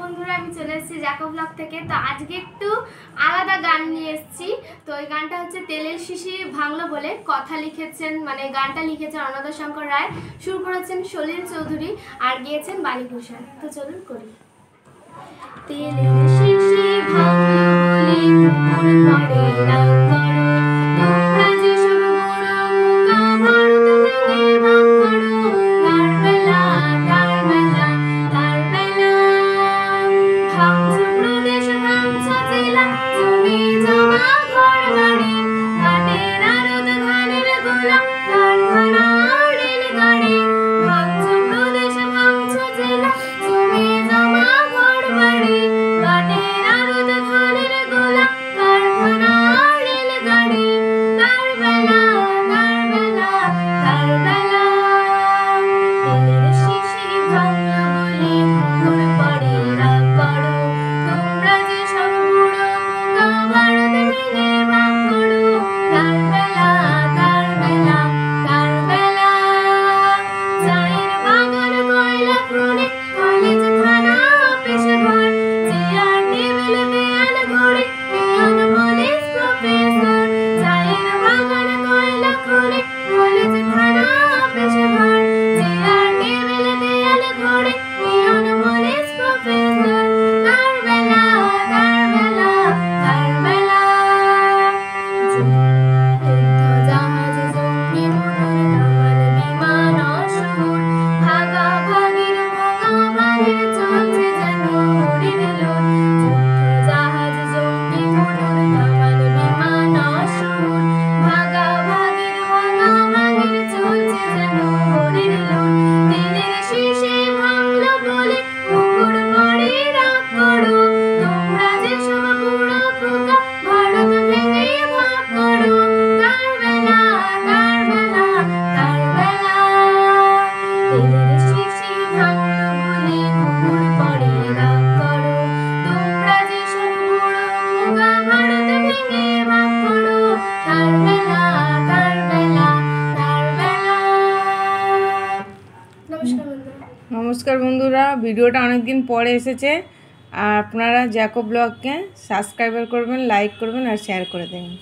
বন্ধুরা, আমি চলে এসেছি জ্যাকো ব্লগ থেকে। তো আজকে একটু আলাদা গান নিয়ে এসেছি। তো এই গানটা হচ্ছে তেলের শিশি ভাঙলো বলে। কথা লিখেছেন মানে গানটা লিখেছেন অনাথা শঙ্কর রায়, সুর করেছেন সলিল চৌধুরী আর গেয়েছেন বাণী ভূষণ। তো চলুন করি। তেলের শিশি ভাঙলো বলে পুকুর পড়ে রাগ করো, তোমরা যেসব বড় বোকা ভারত ভেঙে ভাগ করো। তার বেলা তার বেলা তার বেলা, ভাঙছো প্রদেশ ভাঙছো জেলা, জমি জমা ঘর বাড়ি, কাঠের আড়ত ধানের গোলা, কারখানা রেলগাড়ি। ভাঙছো প্রদেশ ভাঙছো জেলা, জমি জমা ঘর বাড়ি, কাঠের আড়ত ধানের গোলা, কারখানা রেলগাড়ি। তার বেলা তার বেলা তার বেলা, তেলের শিশি ভাঙলো বলে পুকুর পড়ে রাগ করো, তোমরা যেসব বুড়ো বোকা ভারত ভেঙে ভাগ করো। তার বেলা তার বেলা তার বেলা, চায়ের বাগান কয়লা খনি, কলেজ থানা অফিস ঘর, চেয়ার টেবিল দেয়াল ঘড়ি, পিয়ন পুলিশ প্রফেসর। চায়ের বাগান কয়লা খনি, কলেজ থানা অফিস ঘর, চেয়ার টেবিল দেয়াল ঘড়ি, পিয়ন পুলিশ প্রফেসর। তার বেলা তার বেলা তার বেলা, যুদ্ধ জাহাজ জঙ্গি মোটর কামান বিমান অশহুর, ভাগাভাগির ভাগাভাগির চলছে যেন হরিণ লোল। যুদ্ধ জাহাজ জঙ্গি মোটর কামান বিমান অশহুর, ভাগাভাগির ভাগাভাগির চলছে যেন হরিণ লোল। তেলের শিশি ভাঙলো বলে পুকুর পড়ে রাগ করো, তোমরা যেসব বুড়ো খোকা ভারত ভেঙে ভাগ করো। তার বেলা তার বেলা তার বেলা, তেলের শিশি ভাঙলো বলে পুকুর পড়ে রাগ করো, তোমরা যেসব বুড়ো খোকা ভারত ভেঙে ভাগ করো। তার বেলা তার বেলা তার বেলা। নমস্কার বন্ধুরা। নমস্কার বন্ধুরা, ভিডিওটা অনেক দিন পরে এসেছে আর আপনারা জ্যাকো ব্লগকে সাবস্ক্রাইব করবেন, লাইক করবেন আর শেয়ার করে দেবেন।